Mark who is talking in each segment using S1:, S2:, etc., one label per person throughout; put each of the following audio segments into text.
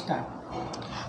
S1: Start.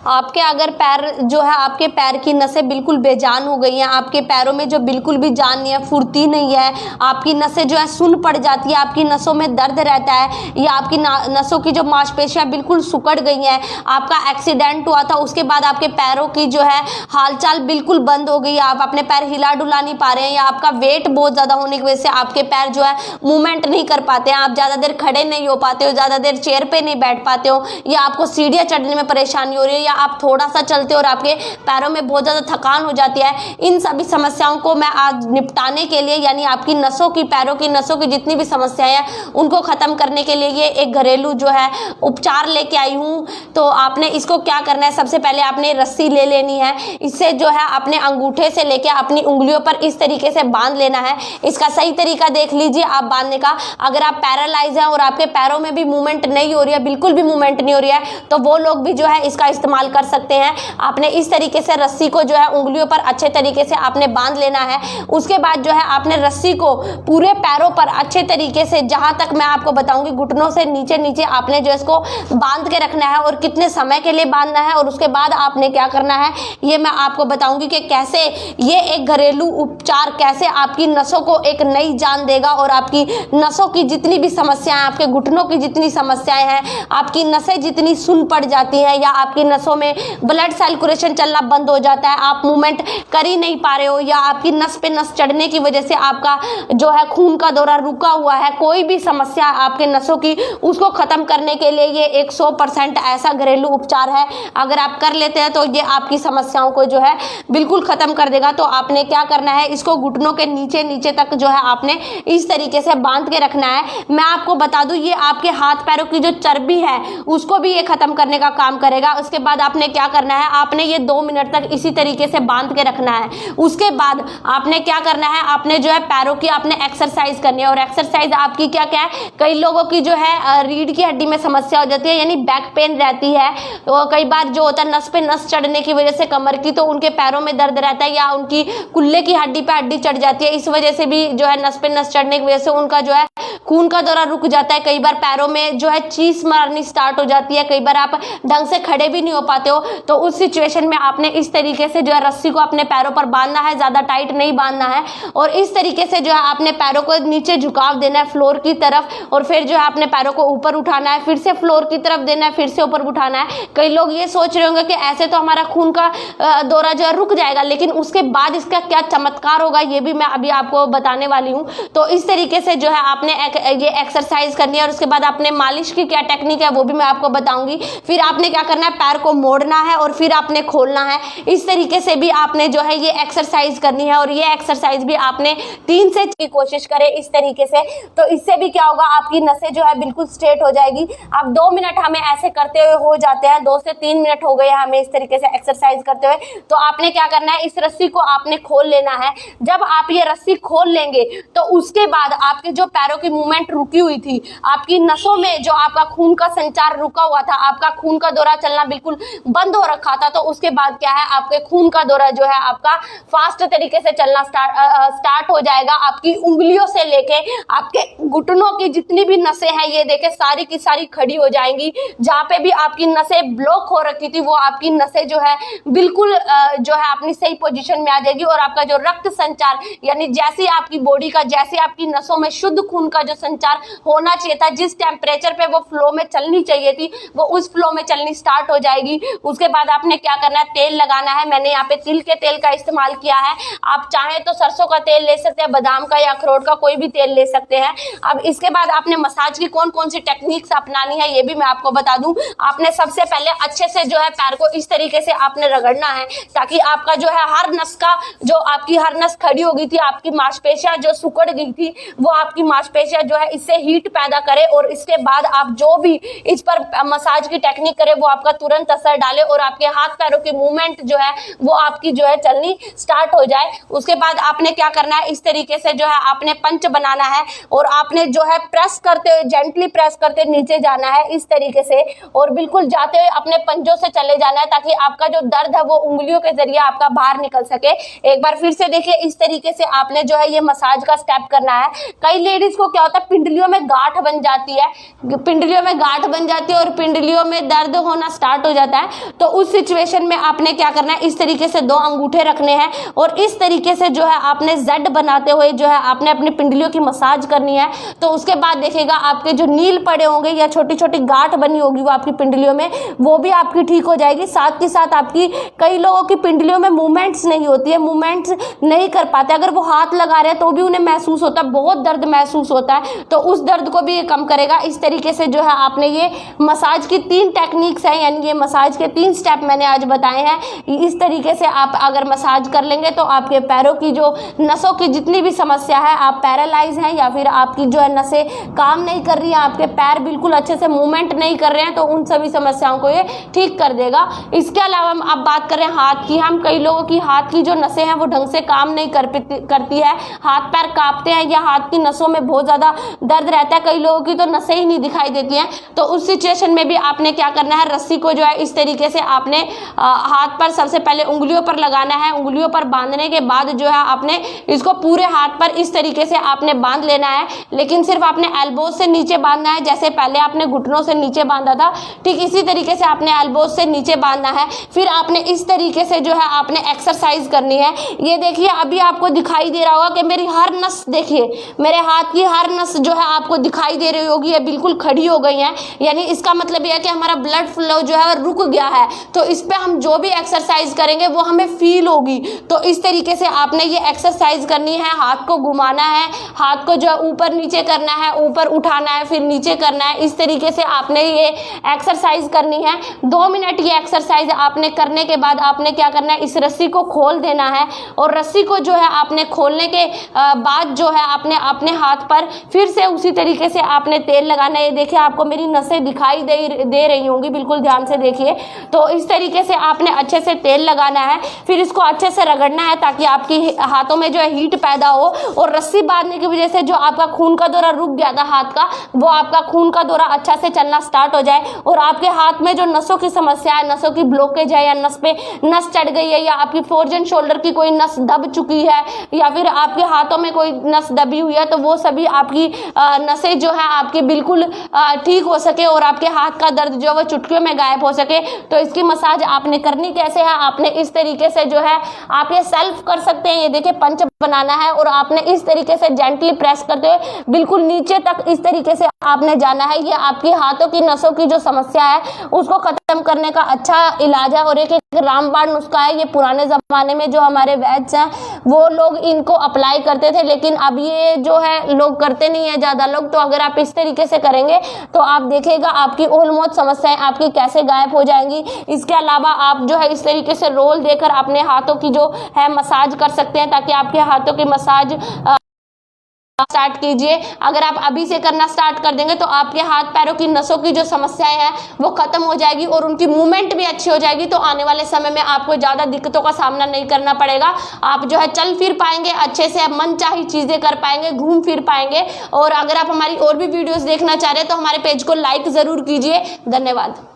S2: आपके अगर पैर जो है, आपके पैर की नसें बिल्कुल बेजान हो गई हैं, आपके पैरों में जो बिल्कुल भी जान नहीं है, फुर्ती नहीं है, आपकी नसें जो है सुन्न पड़ जाती है, आपकी नसों में दर्द रहता है, या आपकी नसों की जो मांसपेशियां बिल्कुल सिकुड़ गई हैं, आपका एक्सीडेंट हुआ था उसके बाद आपके पैरों की जो है हालचाल बिल्कुल बंद हो गई है, आप अपने पैर हिला डुला नहीं पा रहे हैं, या आपका वेट बहुत ज़्यादा होने की वजह से आपके पैर जो है मूवमेंट नहीं कर पाते हैं, आप ज़्यादा देर खड़े नहीं हो पाते हो, ज़्यादा देर चेयर पर नहीं बैठ पाते हो, या आपको सीढ़ियाँ चढ़ने में परेशानी हो रही है, या आप थोड़ा सा चलते हो और आपके पैरों में बहुत ज़्यादा थकान हो जाती है। इन सभी समस्याओं को मैं आज निपटाने के लिए, यानी आपकी नसों की, पैरों की नसों की जितनी भी समस्याएं हैं उनको ख़त्म करने के लिए ये एक घरेलू जो है उपचार लेके आई हूँ। तो आपने इसको क्या करना है, सबसे पहले आपने रस्सी ले लेनी है, इससे जो है अपने अंगूठे से लेके अपनी उंगलियों पर इस तरीके से बांध लेना है। इसका सही तरीका देख लीजिए आप बांधने का। अगर आप पैरालाइज हैं और आपके पैरों में भी मूवमेंट नहीं हो रही है, बिल्कुल भी मूवमेंट नहीं हो रही है, तो वो लोग भी जो है इसका इस्तेमाल कर सकते हैं। आपने इस तरीके से रस्सी को जो है उंगलियों पर अच्छे तरीके से आपने बांध लेना है। उसके बाद जो है आपने रस्सी को पूरे पैरों पर अच्छे तरीके से, जहां तक मैं आपको बताऊंगी, घुटनों से नीचे नीचे आपने जो इसको बांध के रखना है, और कितने समय के लिए बांधना है और उसके बाद आपने क्या करना है ये मैं आपको बताऊंगी कि कैसे ये एक घरेलू उपचार कैसे आपकी नसों को एक नई जान देगा, और आपकी नसों की जितनी भी समस्याएं, आपके घुटनों की जितनी समस्याएं हैं, आपकी नसें जितनी सुन्न पड़ जाती हैं, या आपकी नसों में ब्लड सर्कुलेशन चलना बंद हो जाता है, आप मूवमेंट कर ही नहीं पा रहे हो, या आपकी नस पे नस चढ़ने की वजह से आपका जो है खून का दौरा रुका हुआ है, कोई भी समस्या आपके नसों की, उसको खत्म करने के लिए ये एक 100% ऐसा घरेलू उपचार है। अगर आप कर लेते हैं तो ये आपकी समस्याओं को जो है बिल्कुल खत्म कर देगा। तो आपने क्या करना है, इसको घुटनों के नीचे नीचे तक जो है आपने इस तरीके से बांध के रखना है। मैं आपको बता दूं ये आपके हाथ पैरों की जो चर्बी है उसको भी ये खत्म करने का काम करेगा। उसके बाद आपने क्या करना है, आपने ये 2 मिनट तक इसी तरीके से बांध के रखना है। उसके बाद आपने क्या करना है, आपने जो है पैरों की आपने एक्सरसाइज करनी है। और एक्सरसाइज आपकी क्या क्या है, कई लोगों की जो है रीढ़ की हड्डी में समस्या हो जाती है, यानी बैक पेन रहती है, तो कई बार जो होता है नस पे नस चढ़ने की वजह से कमर की, तो उनके पैरों में दर्द रहता है, या उनकी कुल्ले की हड्डी पे हड्डी चढ़ जाती है, इस वजह से भी जो है नस पे नस चढ़ने की वजह से उनका जो है खून का दौरा रुक जाता है। कई बार पैरों में जो है चीस मारनी स्टार्ट हो जाती है, कई बार आप ढंग से खड़े भी नहीं हो पाते हो। तो उस सिचुएशन में आपने इस तरीके से जो है रस्सी को अपने पैरों पर बांधना है, ज्यादा टाइट नहीं बांधना है, और इस तरीके से जो है आपने पैरों को नीचे झुकाव देना है फ्लोर की तरफ, और फिर जो है अपने पैरों को ऊपर उठाना है, फिर से फ्लोर की तरफ देना है, फिर से ऊपर उठाना है। कई लोग ये सोच रहे होंगे कि ऐसे तो हमारा खून का दौरा जो है रुक जाएगा, लेकिन उसके बाद इसका क्या चमत्कार होगा ये भी मैं अभी आपको बताने वाली हूँ। तो इस तरीके से जो है आपने ये एक्सरसाइज करनी है, और उसके बाद आपने मालिश की क्या टेक्निक है वो भी मैं आपको बताऊंगी। फिर आपने क्या करना है, पैर को मोड़ना है और फिर आपने खोलना है। इस तरीके से भी आपने जो है ये एक्सरसाइज करनी है, और ये एक्सरसाइज भी आपने 3 से की कोशिश करें इस तरीके से। तो इससे भी क्या होगा, आपकी नसें जो है बिल्कुल स्ट्रेट हो जाएगी। अब 2 मिनट हमें ऐसे करते हुए हो जाते हैं, 2 से 3 मिनट हो गए हमें इस तरीके से एक्सरसाइज करते हुए। तो आपने क्या करना है, इस रस्सी को आपने खोल लेना है। जब आप ये रस्सी खोल लेंगे तो उसके बाद आपके जो पैरों की मूवमेंट रुकी हुई थी, आपकी नसों में जो आपका खून का संचार रुका हुआ था, आपका खून का दौरा चलना बिल्कुल बंद हो रखा था, तो उसके बाद क्या है, आपके खून का दौरा जो है आपका फास्ट तरीके से चलना स्टार्ट हो जाएगा। आपकी उंगलियों से लेके आपके घुटनों की जितनी भी नसें हैं ये देखे सारी की सारी खड़ी हो जाएंगी। जहां पे भी आपकी नसें ब्लॉक हो रखी थी वो आपकी नसें जो है बिल्कुल जो है अपनी सही पोजीशन में आ जाएगी, और आपका जो रक्त संचार, यानी जैसे आपकी बॉडी का, जैसे आपकी नसों में शुद्ध खून का जो संचार होना चाहिए था, जिस टेम्परेचर पे वो फ्लो में चलनी चाहिए थी, वो उस फ्लो में चलनी स्टार्ट हो जाएगी। उसके बाद आपने क्या करना है, तेल लगाना है। मैंने यहाँ पे तिल के तेल का इस्तेमाल किया है, आप चाहें तो सरसों का तेल ले सकते हैं, बादाम का या अखरोट का कोई भी तेल ले सकते हैं। अब इसके बाद आपने मसाज की कौन कौन सी टेक्निक्स अपनानी है ये भी मैं आपको बता दूं। आपने सबसे पहले अच्छे से जो है पैर को इस तरीके से आपने रगड़ना है, ताकि आपका जो है हर नस का, जो आपकी हर नस खड़ी हो गई थी, आपकी मांसपेशियां जो सिकुड़ गई थी, वो आपकी मांसपेशियां जो है इससे हीट पैदा करे, और इसके बाद आप जो भी इस पर मसाज की टेक्निक करे वो आपका तुरंत असर डाले और आपके हाथ पैरों की मूवमेंट जो है वो आपकी जो है चलनी स्टार्ट हो जाए। उसके बाद आपने क्या करना है, इस तरीके से जो है आपने पंच बनाना है और आपने जो है प्रेस करते हुए, जेंटली प्रेस करते नीचे जाना है इस तरीके से, और बिल्कुल जाते हुए अपने पंजों से चले जाना है ताकि आपका जो दर्द है वो उंगलियों के जरिए आपका बाहर निकल सके। एक बार फिर से देखिए, इस तरीके से आपने जो है ये मसाज का स्टेप करना है। कई लेडीज को क्या होता है, पिंडलियों में गांठ बन जाती है, पिंडलियों में गांठ बन जाती है और पिंडलियों में दर्द होना स्टार्ट हो जाता है। तो उस सिचुएशन में आपने क्या करना है, इस तरीके से 2 अंगूठे रखने हैं और इस तरीके से जो है आपने जेड बनाते हुए जो है आपने अपनी पिंडलियों की मसाज करनी है। तो उसके बाद देखिएगा आपके जो नील पड़े होंगे या छोटी छोटी गांठ बनी होगी वो आपकी पिंडलियों में, वो भी आपकी ठीक हो जाएगी। साथ के साथ आपकी, कई लोगों की पिंडलियों में मूवमेंट्स नहीं होती है, मूवमेंट्स नहीं कर पाते, अगर वो हाथ लगा रहे हैं तो भी उन्हें महसूस होता है, बहुत दर्द महसूस होता है, तो उस दर्द को भी ये कम करेगा। इस तरीके से जो है आपने ये मसाज की 3 टेक्निक्स हैं, यानी ये मसाज के 3 स्टेप मैंने आज बताए हैं। इस तरीके से आप अगर मसाज कर लेंगे तो आपके पैरों की जो नसों की जितनी भी समस्या है, आप पैरालाइज हैं या फिर आपकी जो है नसें काम नहीं कर रही हैं, आपके पैर बिल्कुल अच्छे से मूवमेंट नहीं कर रहे हैं, तो उन सभी समस्याओं को ये ठीक कर देगा। इसके अलावा हम अब बात करें हाथ की। हम कई लोगों की हाथ की जो नसें हैं वो ढंग से काम नहीं करती है, हाथ पैर कांपते हैं या हाथ की नसों में बहुत ज़्यादा दर्द रहता है, कई लोगों की तो नसें ही नहीं दिखाई देती हैं। तो उस सिचुएशन में भी आपने क्या करना है, रस्सी को जो है इस तरीके से आपने हाथ पर सबसे पहले उंगलियों पर लगाना है, उंगलियों पर बांधने के बाद जो है आपने इसको पूरे हाथ पर इस तरीके से आपने बांध लेना है, लेकिन सिर्फ आपने एल्बोज से नीचे बांधना है। जैसे पहले आपने घुटनों से नीचे बांधा था, ठीक इसी तरीके से आपने एल्बोज से नीचे बांधना है। फिर आपने इस तरीके से जो है आपने एक्सरसाइज करनी है। ये देखिए, अभी आपको दिखाई दे रहा होगा कि मेरी हर नस, देखिए मेरे हाथ की हर नस जो है आपको दिखाई दे रही होगी, ये बिल्कुल खड़ी हो गई है, यानी इसका मतलब यह है कि हमारा ब्लड फ्लो जो है रुक गया है। तो इस पे हम जो भी एक्सरसाइज करेंगे वो हमें फील होगी। तो इस तरीके से आपने ये एक्सरसाइज करनी है, हाथ को घुमाना है, हाथ को जो है ऊपर नीचे करना है, ऊपर उठाना है, फिर नीचे करना है। इस तरीके से आपने ये एक्सरसाइज करनी है। 2 मिनट ये एक्सरसाइज आपने करने के बाद आपने क्या करना है, इस रस्सी को खोल देना है और रस्सी को जो है आपने खोलने के बाद जो है आपने अपने हाथ पर फिर से उसी तरीके से आपने तेल लगाना है। ये देखिए, आपको मेरी नसें दिखाई दे रही होंगी, बिल्कुल ध्यान से देखिए। तो इस तरीके से आपने अच्छे से तेल लगाना है, फिर इसको अच्छे से रगड़ना है ताकि आपकी हाथों में जो है हीट पैदा हो, और रस्सी बांधने की वजह से जो आपका खून का दौरा रुक गया था हाथ का, वो आपका खून का दौरा अच्छा से चलना स्टार्ट हो जाए और आपके हाथ में जो नसों की समस्या है, नसों की ब्लॉकेज है या नस पे नस चढ़ गई है या आपकी फोर्जन शोल्डर की कोई नस दब चुकी है या फिर आपके हाथों में कोई नस दबी हुई है, तो वो सभी आपकी नसें जो है आपकी बिल्कुल ठीक हो सके और आपके हाथ का दर्द जो है वो चुटकियों में गायब हो सके। तो इसकी मसाज आपने करनी कैसे है, आपने इस तरीके से जो है आप ये सेल्फ कर सकते हैं। ये देखिए, पंच बनाना है और आपने इस तरीके से जेंटली प्रेस करते हुए बिल्कुल नीचे तक इस तरीके से आपने जाना है। ये आपकी हाथों की नसों की जो समस्या है उसको खत्म करने का अच्छा इलाज है और एक रामबाण नुस्खा है। ये पुराने जमाने में जो हमारे वैद्य हैं वो लोग इनको अप्लाई करते थे, लेकिन अब ये जो है लोग करते नहीं है ज़्यादा लोग। तो अगर आप इस तरीके से करेंगे तो आप देखेगा आपकी ऑलमोस्ट समस्याएं आपकी कैसे गायब हो जाएंगी। इसके अलावा आप जो है इस तरीके से रोल देकर अपने हाथों की जो है मसाज कर सकते हैं ताकि आपके हाथों की मसाज स्टार्ट कीजिए। अगर आप अभी से करना स्टार्ट कर देंगे तो आपके हाथ पैरों की नसों की जो समस्याएं हैं वो खत्म हो जाएगी और उनकी मूवमेंट भी अच्छी हो जाएगी। तो आने वाले समय में आपको ज़्यादा दिक्कतों का सामना नहीं करना पड़ेगा। आप जो है चल फिर पाएंगे अच्छे से, मन चाही चीज़ें कर पाएंगे, घूम फिर पाएंगे। और अगर आप हमारी और भी वीडियोज़ देखना चाह रहे हैं तो हमारे पेज को लाइक ज़रूर कीजिए। धन्यवाद।